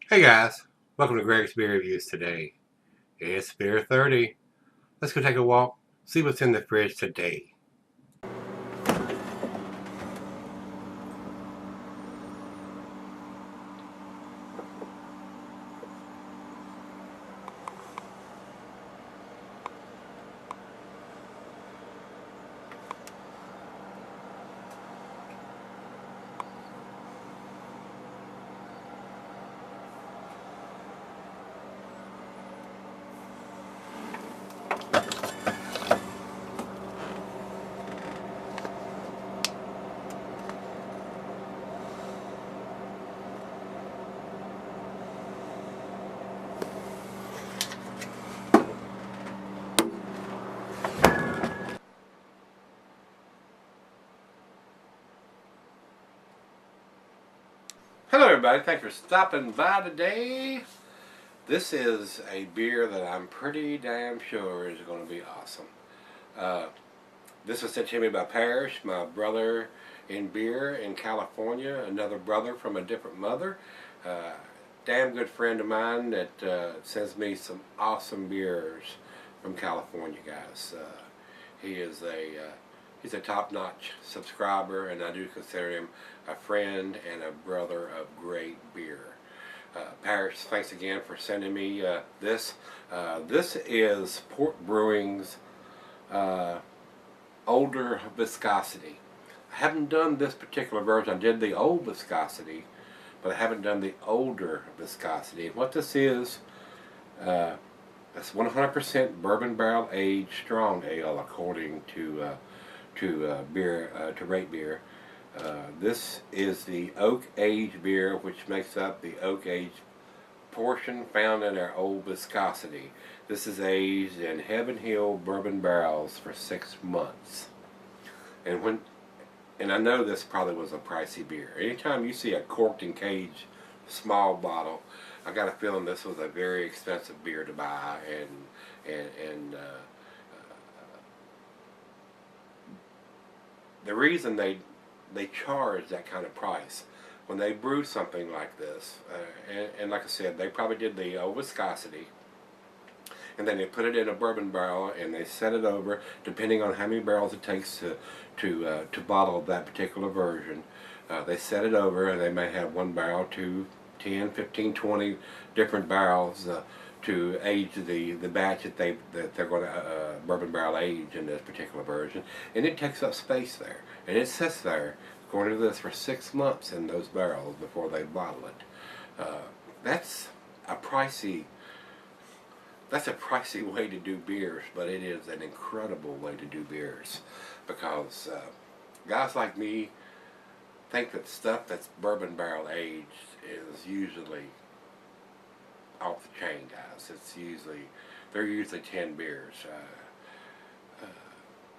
Hey guys, welcome to Gregsbeerreviews today. It's Beer 30. Let's go take a walk, see what's in the fridge today. Hello everybody, thanks for stopping by today. This is a beer that I'm pretty damn sure is going to be awesome. Uh, this was sent to me by Parrish, my brother in beer in California, another brother from a different mother. Damn good friend of mine that sends me some awesome beers from California, guys. He is he's a top-notch subscriber, and I do consider him a friend and a brother of great beer. Parrish, thanks again for sending me this. This is Port Brewing's Older Viscosity. I haven't done this particular version. I did the old viscosity, but I haven't done the older viscosity. And what this is, that's 100% bourbon barrel aged strong ale, according to rate beer. This is the oak aged beer, which makes up the oak aged portion found in our old viscosity. This is aged in Heaven Hill bourbon barrels for 6 months. And I know this probably was a pricey beer. Anytime you see a corked and caged small bottle, I got a feeling this was a very expensive beer to buy, and the reason they charge that kind of price when they brew something like this, and like I said, they probably did the old viscosity, and then they put it in a bourbon barrel and they set it over, depending on how many barrels it takes to bottle that particular version. They set it over, and they may have one barrel, 2, 10, 15, 20 different barrels to age the batch that they're going to bourbon barrel age in this particular version, and it takes up space there, and it sits there according to this for 6 months in those barrels before they bottle it. That's a pricey way to do beers, but it is an incredible way to do beers, because guys like me think that stuff that's bourbon barrel aged is usually off the chain, guys. They're usually 10 beers.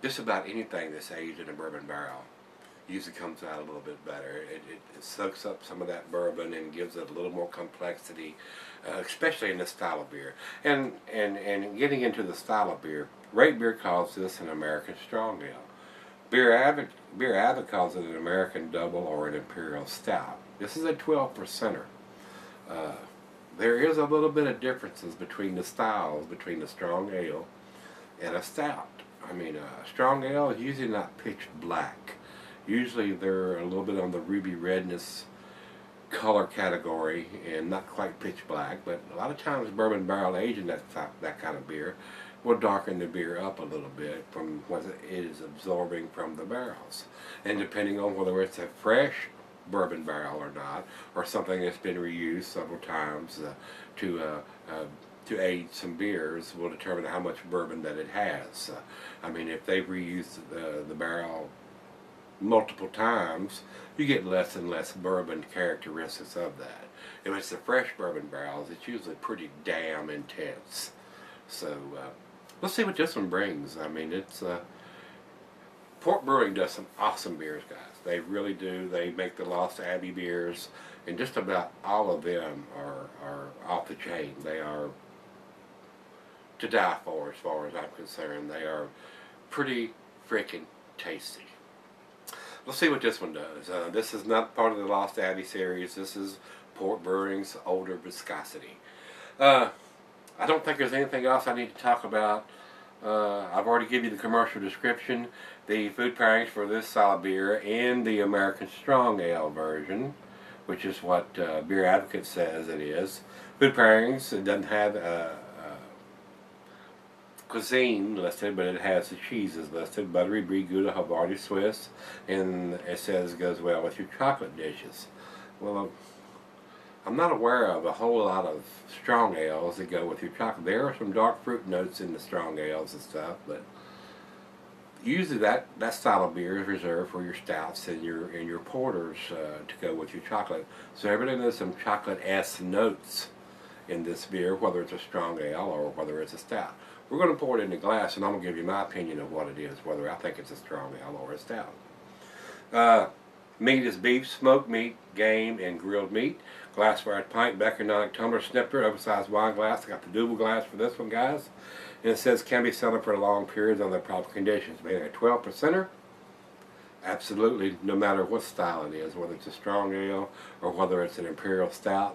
Just about anything that's aged in a bourbon barrel usually comes out a little bit better. It soaks up some of that bourbon and gives it a little more complexity, especially in the style of beer. And getting into the style of beer, Rate Beer calls this an American Strong Ale. Beer Advocate calls it an American Double or an Imperial Stout. This is a 12%er. There is a little bit of differences between the styles, between the strong ale and a stout. I mean, a strong ale is usually not pitch black. Usually they're a little bit on the ruby redness color category and not quite pitch black, but a lot of times bourbon barrel aging that kind of beer will darken the beer up a little bit from what it is absorbing from the barrels. And depending on whether it's a fresh bourbon barrel or not, or something that's been reused several times to age some beers, will determine how much bourbon that it has. I mean, if they've reused the barrel multiple times, you get less and less bourbon characteristics of that. If it's the fresh bourbon barrels, it's usually pretty damn intense. So let's see what this one brings. I mean, it's Port Brewing does some awesome beers, guys. They really do. They make the Lost Abbey beers, and just about all of them are off the chain. They are to die for, as far as I'm concerned. They are pretty freaking tasty. Let's see what this one does. This is not part of the Lost Abbey series. This is Port Brewing's Older Viscosity. I don't think there's anything else I need to talk about. I've already given you the commercial description, the food pairings for this style of beer, and the American Strong Ale version, which is what Beer Advocate says it is. Food pairings, it doesn't have cuisine listed, but it has the cheeses listed: buttery brie, Gouda, Havarti, Swiss, and it says it goes well with your chocolate dishes. Well, I'm not aware of a whole lot of strong ales that go with your chocolate. There are some dark fruit notes in the strong ales and stuff, but usually that style of beer is reserved for your stouts and your porters to go with your chocolate. So everything has some chocolate-esque notes in this beer, whether it's a strong ale or whether it's a stout. We're going to pour it in the glass, and I'm going to give you my opinion of what it is, whether I think it's a strong ale or a stout. Meat is beef, smoked meat, game, and grilled meat. Glassware pint, Becker, tumbler, snifter, oversized wine glass. I got the double glass for this one, guys. And it says can be sold for long periods under proper conditions. Being a 12%er, absolutely, no matter what style it is, whether it's a strong ale or whether it's an imperial stout,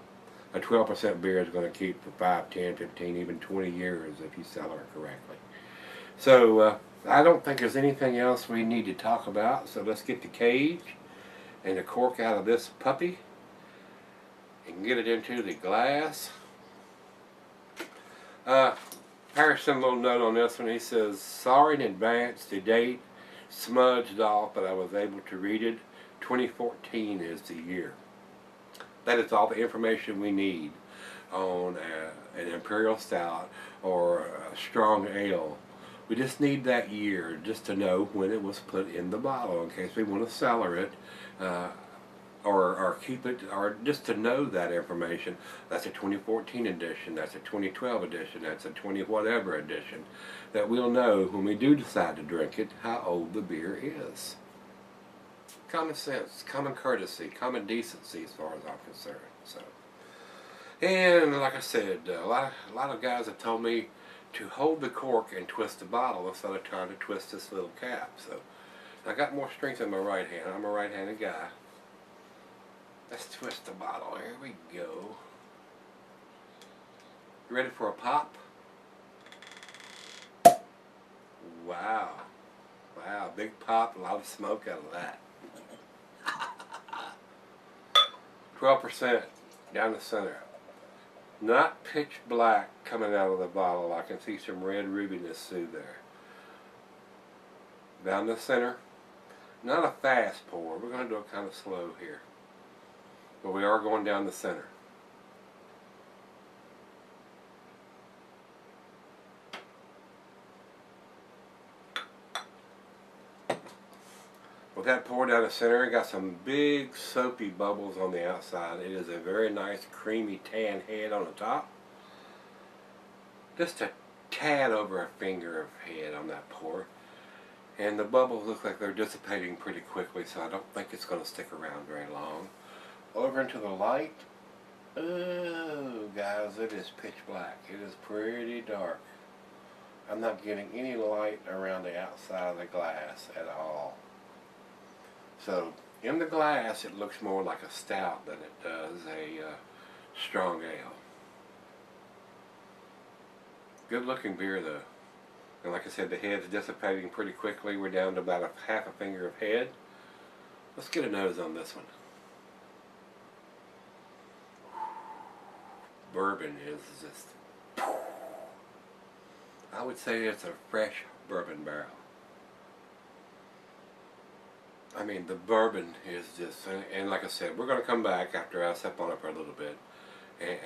a 12% beer is going to keep for 5, 10, 15, even 20 years if you sell it correctly. So I don't think there's anything else we need to talk about. So let's get the cage and the cork out of this puppy and get it into the glass. Harrison, little note on this one. He says, sorry in advance, the date smudged off, but I was able to read it. 2014 is the year. That is all the information we need on an imperial stout or a strong ale. We just need that year just to know when it was put in the bottle in case we want to cellar it or keep it, or just to know that information. That's a 2014 edition, that's a 2012 edition, that's a 20 whatever edition, that we'll know when we do decide to drink it how old the beer is. Common sense, common courtesy, common decency as far as I'm concerned. So, and like I said, a lot of guys have told me to hold the cork and twist the bottle instead of trying to twist this little cap. So I got more strength in my right hand. I'm a right-handed guy. Let's twist the bottle. Here we go. You ready for a pop? Wow. Wow, big pop, a lot of smoke out of that. 12% down the center. Not pitch black coming out of the bottle. I can see some red rubiness through there. Down the center. Not a fast pour. We're going to do it kind of slow here. But we are going down the center. With that pour down the center, it got some big soapy bubbles on the outside. It is a very nice creamy tan head on the top. Just a tad over a finger of head on that pour. And the bubbles look like they're dissipating pretty quickly, so I don't think it's going to stick around very long. Over into the light. Oh, guys, it is pitch black. It is pretty dark. I'm not getting any light around the outside of the glass at all. So, in the glass, it looks more like a stout than it does a strong ale. Good looking beer, though. And like I said, the head's dissipating pretty quickly. We're down to about a half a finger of head. Let's get a nose on this one. Bourbon is just, I would say it's a fresh bourbon barrel. I mean, the bourbon is just, and like I said, we're going to come back after I sip on it for a little bit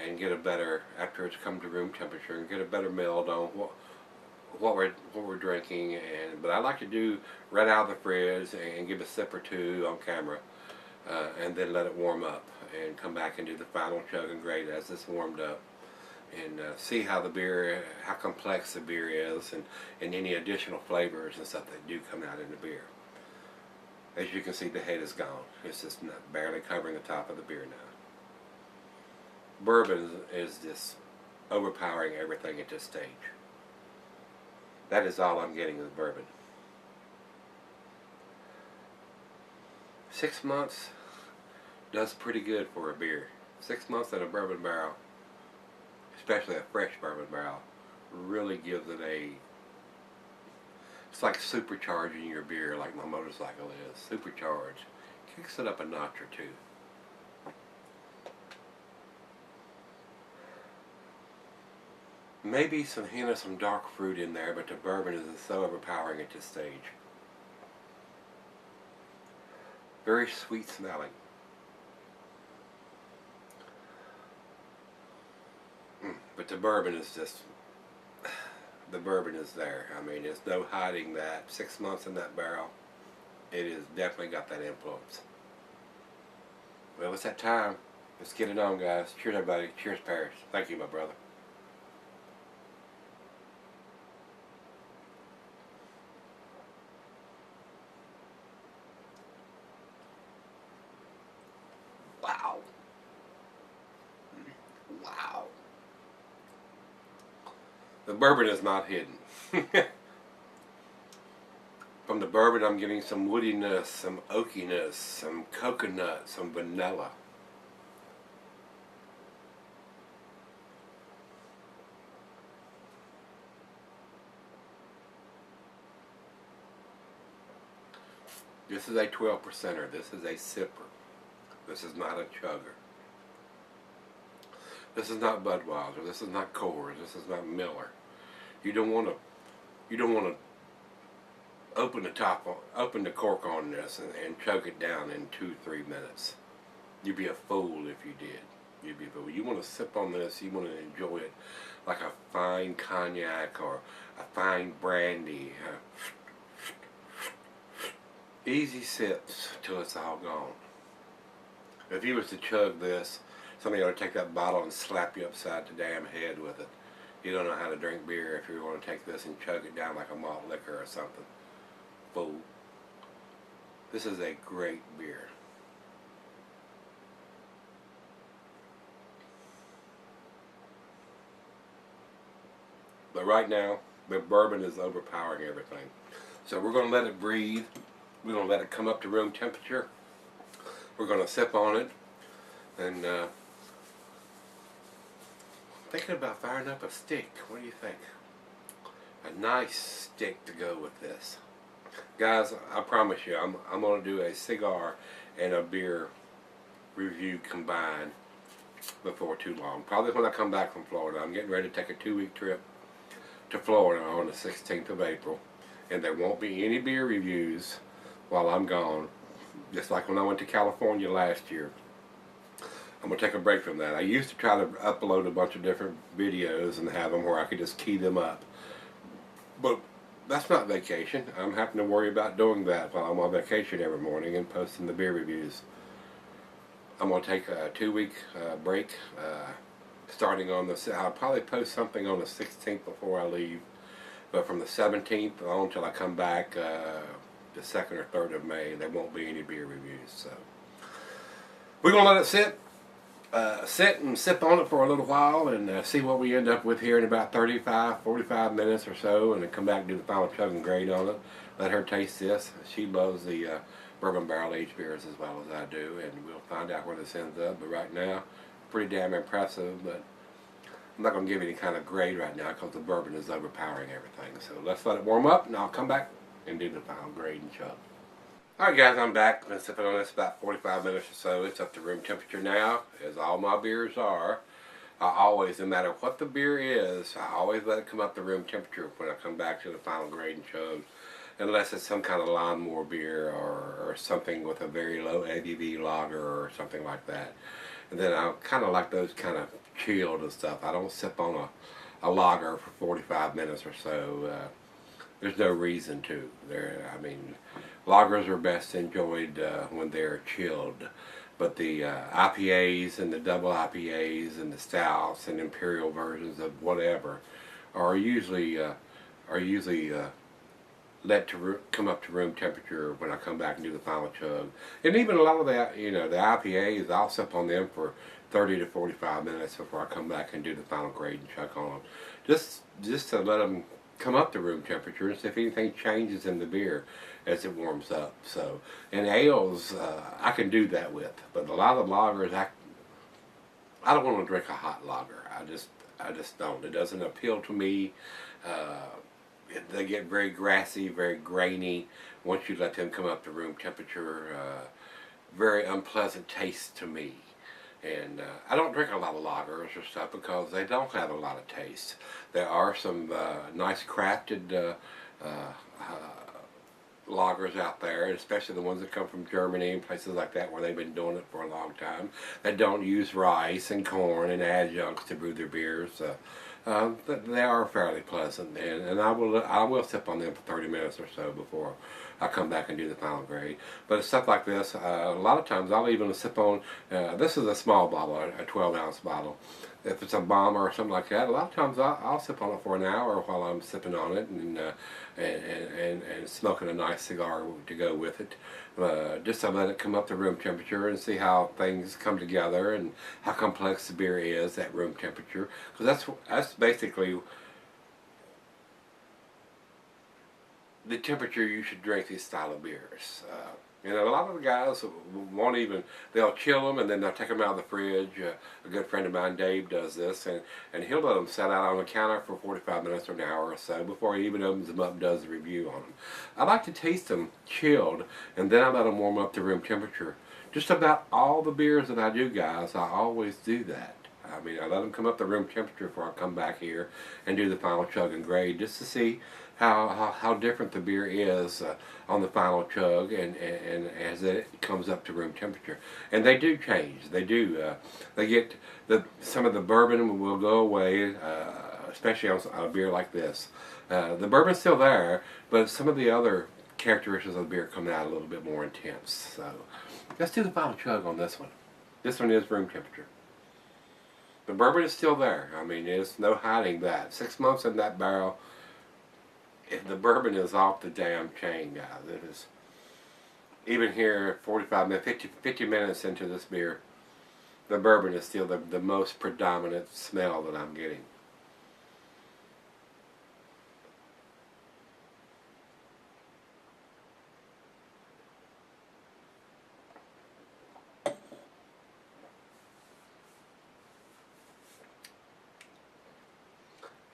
and get a better, after it's come to room temperature, and get a better meld on what we're drinking. But I like to do right out of the fridge and give a sip or two on camera, and then let it warm up and come back and do the final chug and grade as it's warmed up, and see how the beer, how complex the beer is, and any additional flavors and stuff that do come out in the beer. As you can see, the head is gone. It's just barely covering the top of the beer now. Bourbon is just overpowering everything at this stage. That is all I'm getting is bourbon. 6 months does pretty good for a beer. 6 months in a bourbon barrel, especially a fresh bourbon barrel, really gives it a, it's like supercharging your beer like my motorcycle is. Supercharged. Kicks it up a notch or two. Maybe some hint of some dark fruit in there, but the bourbon is so overpowering at this stage. Very sweet smelling. But the bourbon is just, the bourbon is there. I mean, there's no hiding that. 6 months in that barrel, it has definitely got that influence. Well, it's that time. Let's get it on, guys. Cheers, everybody. Cheers, Paris. Thank you, my brother. Wow. Wow. The bourbon is not hidden. From the bourbon, I'm getting some woodiness, some oakiness, some coconut, some vanilla. This is a 12%er. This is a sipper. This is not a chugger. This is not Budweiser. This is not Coors. This is not Miller. You don't want to open the cork on this and chug it down in 2-3 minutes. You'd be a fool if you did. You'd be a fool. You want to sip on this. You want to enjoy it like a fine cognac or a fine brandy. Easy sips till it's all gone. If you was to chug this, somebody ought to take that bottle and slap you upside the damn head with it. You don't know how to drink beer if you want to take this and chug it down like a malt liquor or something. Fool. This is a great beer. But right now, the bourbon is overpowering everything. So we're going to let it breathe. We're going to let it come up to room temperature. We're going to sip on it. And thinking about firing up a stick. What do you think? A nice stick to go with this. Guys, I promise you, I'm going to do a cigar and a beer review combined before too long. Probably when I come back from Florida. I'm getting ready to take a 2-week trip to Florida on the 16th of April. And there won't be any beer reviews while I'm gone. Just like when I went to California last year. I'm going to take a break from that. I used to try to upload a bunch of different videos and have them where I could just key them up. But that's not vacation. I'm having to worry about doing that while I'm on vacation every morning and posting the beer reviews. I'm going to take a 2-week break starting on the, I'll probably post something on the 16th before I leave. But from the 17th on till I come back the 2nd or 3rd of May, there won't be any beer reviews. So we're going to let it sit and sip on it for a little while and see what we end up with here in about 45 minutes or so, and then come back and do the final chug and grade on it. Let her taste this. She loves the bourbon barrel aged beers as well as I do, and we'll find out where this ends up. But right now, pretty damn impressive, but I'm not going to give any kind of grade right now because the bourbon is overpowering everything. So let's let it warm up and I'll come back and do the final grade and chug. Alright guys, I'm back. I've been sipping on this about 45 minutes or so. It's up to room temperature now, as all my beers are. I always, no matter what the beer is, I always let it come up to room temperature when I come back to the final grade and chug. Unless it's some kind of lawnmower beer or something with a very low ABV lager or something like that. And then I kind of like those kind of chilled and stuff. I don't sip on a lager for 45 minutes or so. There's no reason to. I mean, lagers are best enjoyed when they're chilled, but the IPAs and the double IPAs and the stouts and imperial versions of whatever are usually let to come up to room temperature when I come back and do the final chug. And even a lot of that, you know, the IPAs, I'll sip on them for 30 to 45 minutes before I come back and do the final grade and chug on them, just to let them come up to room temperature and see if anything changes in the beer as it warms up. So, and ales, I can do that with, but a lot of lagers, I don't want to drink a hot lager. I just don't. It doesn't appeal to me. They get very grassy, very grainy once you let them come up to room temperature. Very unpleasant taste to me. And I don't drink a lot of lagers or stuff because they don't have a lot of taste. There are some nice crafted lagers out there, especially the ones that come from Germany and places like that where they've been doing it for a long time, that don't use rice and corn and adjuncts to brew their beers. They are fairly pleasant, and I will sip on them for 30 minutes or so before I come back and do the final grade. But stuff like this, a lot of times I'll even sip on, this is a small bottle, a 12-ounce bottle. If it's a bomber or something like that, a lot of times I'll sip on it for an hour while I'm sipping on it and smoking a nice cigar to go with it. Just to let it come up to room temperature and see how things come together and how complex the beer is at room temperature. Because that's basically the temperature you should drink these style of beers. A lot of the guys won't even, they'll chill them and then they'll take them out of the fridge. A good friend of mine, Dave, does this, and he'll let them sit out on the counter for 45 minutes or an hour or so before he even opens them up and does the review on them. I like to taste them chilled, and then I let them warm up to room temperature. Just about all the beers that I do, guys, I always do that. I mean, I let them come up to room temperature before I come back here and do the final chug and grade, just to see how different the beer is on the final chug and as it comes up to room temperature. And they do change. They do. They get some of the bourbon will go away, especially on a beer like this. The bourbon's still there, but some of the other characteristics of the beer come out a little bit more intense. So let's do the final chug on this one. This one is room temperature. The bourbon is still there. I mean, there's no hiding that. 6 months in that barrel. If the bourbon is off the damn chain, guys. It is. Even here, 45 minutes, 50 minutes into this beer, the bourbon is still the most predominant smell that I'm getting.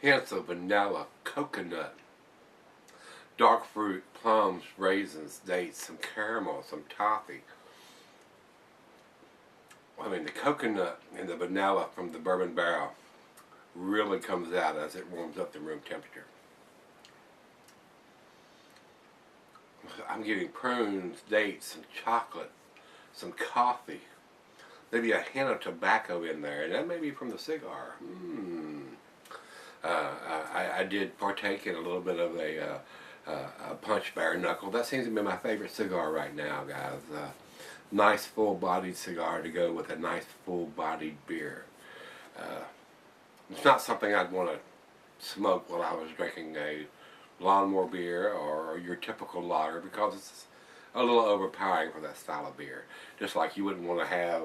Hints of vanilla, coconut, dark fruit, plums, raisins, dates, some caramel, some toffee. I mean, the coconut and the vanilla from the bourbon barrel really comes out as it warms up to room temperature. I'm getting prunes, dates, some chocolate, some coffee, maybe a hint of tobacco in there, and that may be from the cigar. I did partake in a little bit of a punch bare knuckle. That seems to be my favorite cigar right now, guys. Nice full-bodied cigar to go with a nice full-bodied beer. It's not something I'd want to smoke while I was drinking a lawnmower beer or your typical lager, because it's a little overpowering for that style of beer. Just like you wouldn't want to have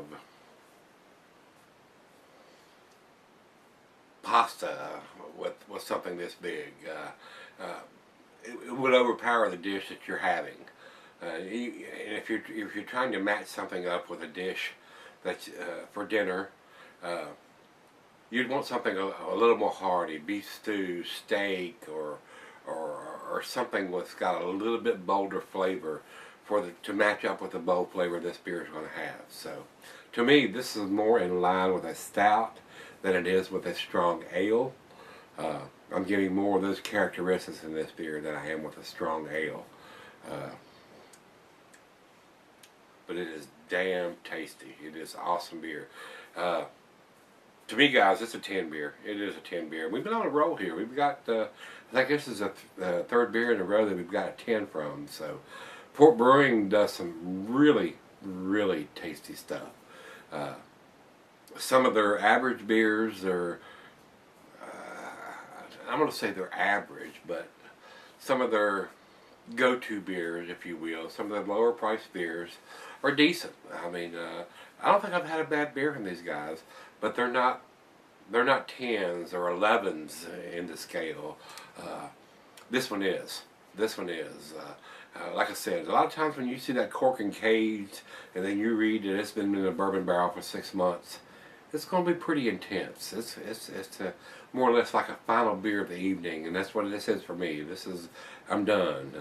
pasta with something this big. It would overpower the dish that you're having. And if you're trying to match something up with a dish that's for dinner, you'd want something a little more hearty, beef stew, steak, or something that's got a little bit bolder flavor to match up with the bold flavor this beer is going to have. So, to me, this is more in line with a stout than it is with a strong ale. I'm getting more of those characteristics in this beer than I am with a strong ale. But it is damn tasty. It is awesome beer. To me, guys, it's a 10 beer. It is a 10 beer. We've been on a roll here. We've got, I think this is the third beer in a row that we've got a 10 from. So, Port Brewing does some really, really tasty stuff. Some of their average beers are, I'm going to say they're average, but some of their go-to beers, if you will, some of the lower priced beers are decent. I mean, I don't think I've had a bad beer from these guys, but they're not 10s or 11s in the scale. This one is. This one is. Like I said, a lot of times when you see that cork and cage, and then you read that it's been in a bourbon barrel for 6 months, it's going to be pretty intense. It's more or less like a final beer of the evening, and that's what this is for me. I'm done.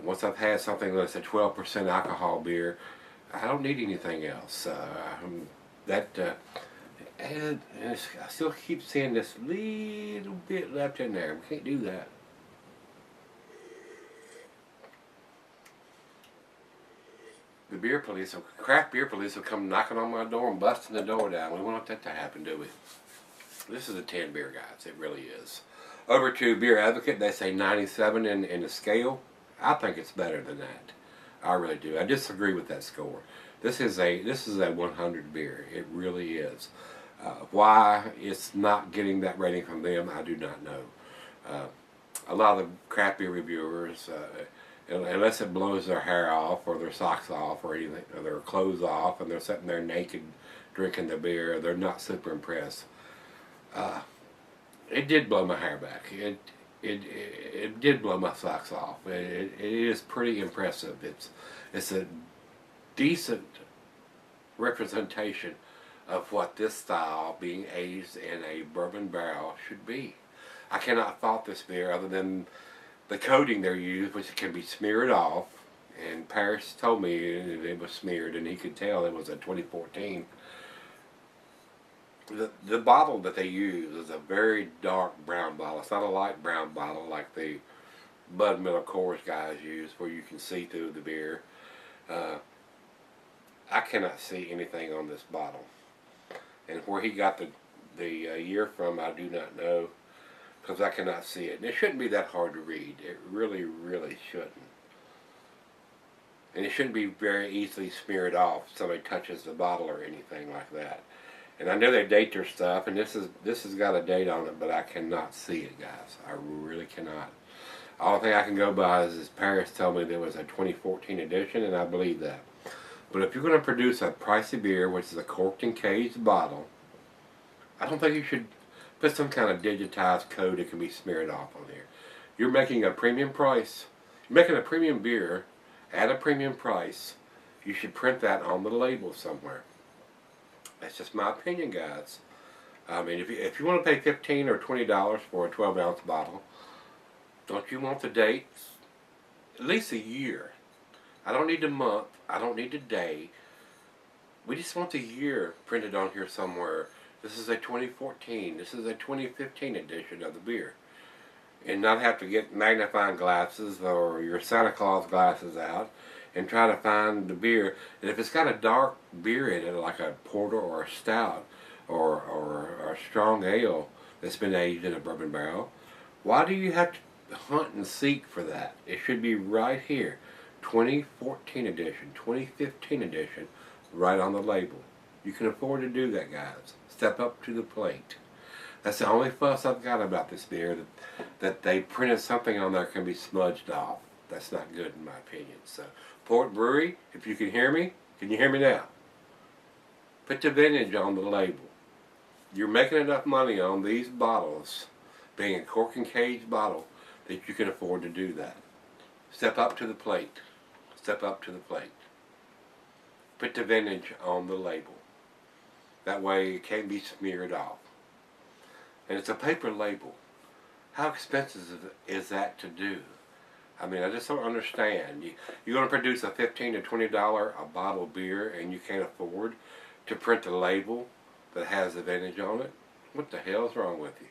Once I've had something that's a 12% alcohol beer, I don't need anything else. And I still keep seeing this little bit left in there. We can't do that. The beer police, craft beer police will come knocking on my door and busting the door down. We don't want that to happen, do we? This is a 10 beer, guys. It really is. Over to Beer Advocate, they say 97 in the scale. I think it's better than that. I really do. I disagree with that score. This is a 100 beer. It really is. Why it's not getting that rating from them, I do not know. A lot of the craft beer reviewers, unless it blows their hair off or their socks off or anything, or their clothes off, and they're sitting there naked drinking the beer, they're not super impressed. It did blow my hair back. It did blow my socks off. It is pretty impressive. It's a decent representation of what this style being aged in a bourbon barrel should be. I cannot fault this beer other than the coating they used, which can be smeared off. And Paris told me it was smeared, and he could tell it was a 2014. The bottle that they use is a very dark brown bottle. It's not a light brown bottle like the Bud Miller Coors guys use, where you can see through the beer. I cannot see anything on this bottle, and where he got the year from, I do not know, because I cannot see it. And it shouldn't be that hard to read. It really, really shouldn't. And it shouldn't be very easily smeared off if somebody touches the bottle or anything like that. And I know they date their stuff, and this has got a date on it, but I cannot see it, guys. I really cannot. All thing I can go by is Paris told me there was a 2014 edition, and I believe that. But if you're going to produce a pricey beer, which is a corked and caged bottle, I don't think you should put some kind of digitized code that can be smeared off on here. You're making a premium price. You're making a premium beer at a premium price. You should print that on the label somewhere. That's just my opinion, guys. I mean, if you want to pay $15 or $20 for a 12-ounce bottle, don't you want the dates? At least a year. I don't need a month. I don't need a day. We just want the year printed on here somewhere. This is a 2014. This is a 2015 edition of the beer. And not have to get magnifying glasses or your Santa Claus glasses out and try to find the beer. And if it's got a dark beer in it, like a porter or a stout or a strong ale that's been aged in a bourbon barrel, why do you have to hunt and seek for that? It should be right here. 2014 edition, 2015 edition, right on the label. You can afford to do that, guys. Step up to the plate. That's the only fuss I've got about this beer, that they printed something on there that can be smudged off. That's not good in my opinion. So, Port Brewery, if you can hear me, can you hear me now? Put the vintage on the label. You're making enough money on these bottles, being a cork and cage bottle, that you can afford to do that. Step up to the plate. Step up to the plate. Put the vintage on the label. That way it can't be smeared off. And it's a paper label. How expensive is that to do? I mean, I just don't understand. You're going to produce a $15 to $20 a bottle of beer and you can't afford to print a label that has the vintage on it? What the hell's wrong with you?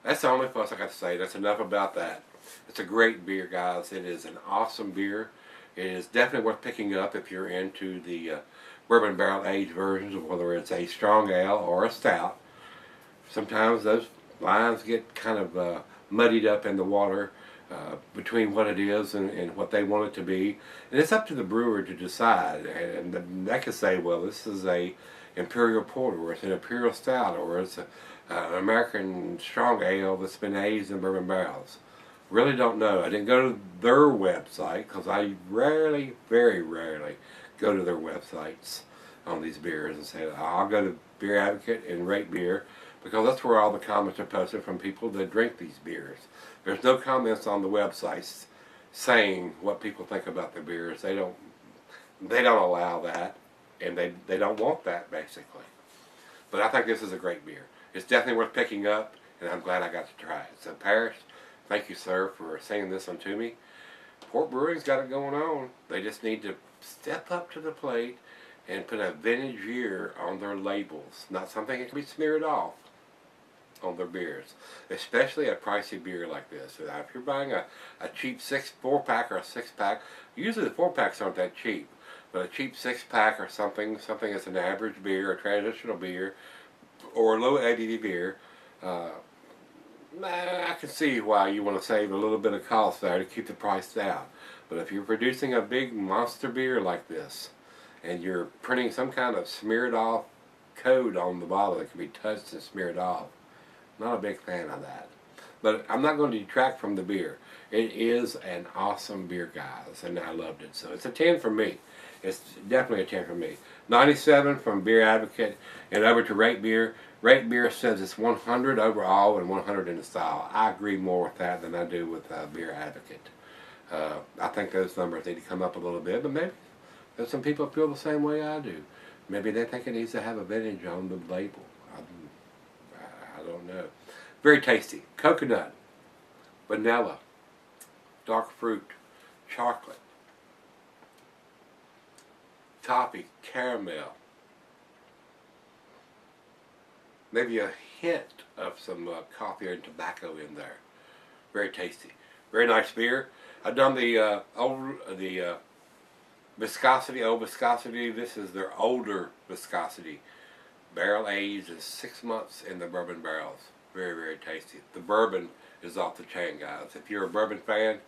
That's the only fuss I got to say. That's enough about that. It's a great beer, guys. It is an awesome beer. It is definitely worth picking up if you're into the bourbon barrel aged versions, of whether it's a strong ale or a stout. Sometimes those lines get kind of muddied up in the water between what it is and what they want it to be. And it's up to the brewer to decide. And they can say, well, this is a imperial porter, or it's an imperial stout, or it's an American strong ale that's been aged in bourbon barrels. Really don't know. I didn't go to their website because I rarely, very rarely, go to their websites on these beers and say, I'll go to Beer Advocate and rate beer, because that's where all the comments are posted from people that drink these beers. There's no comments on the websites saying what people think about the beers. They don't allow that, and they don't want that, basically. But I think this is a great beer. It's definitely worth picking up, and I'm glad I got to try it. So Parrish, thank you, sir, for sending this one to me. Port Brewing's got it going on. They just need to step up to the plate and put a vintage year on their labels. Not something that can be smeared off on their beers, especially a pricey beer like this. If you're buying a cheap 4-pack or a 6-pack, usually the 4-packs aren't that cheap, but a cheap 6-pack or something that's an average beer, a traditional beer, or a low ABV beer, I can see why you want to save a little bit of cost there to keep the price down. But if you're producing a big monster beer like this, and you're printing some kind of smeared off code on the bottle that can be touched and smeared off, not a big fan of that. But I'm not going to detract from the beer. It is an awesome beer, guys, and I loved it. So it's a 10 for me. It's definitely a 10 for me. 97 from Beer Advocate, and over to Rate Beer. Rate Beer says it's 100 overall and 100 in the style. I agree more with that than I do with Beer Advocate. I think those numbers need to come up a little bit, but maybe there's some people feel the same way I do. Maybe they think it needs to have a vintage on the label. I don't know. Very tasty. Coconut, vanilla, dark fruit, chocolate, toffee, caramel. Maybe a hint of some coffee and tobacco in there. Very tasty. Very nice beer. I've done the viscosity, old viscosity. This is their older viscosity. Barrel aged is 6 months in the bourbon barrels. Very, very tasty. The bourbon is off the chain, guys. If you're a bourbon fan,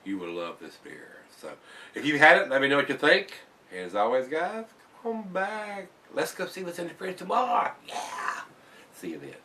you will love this beer. So, if you've had it, let me know what you think. And as always, guys, come back. Let's go see what's in the fridge tomorrow. Yeah. See you then.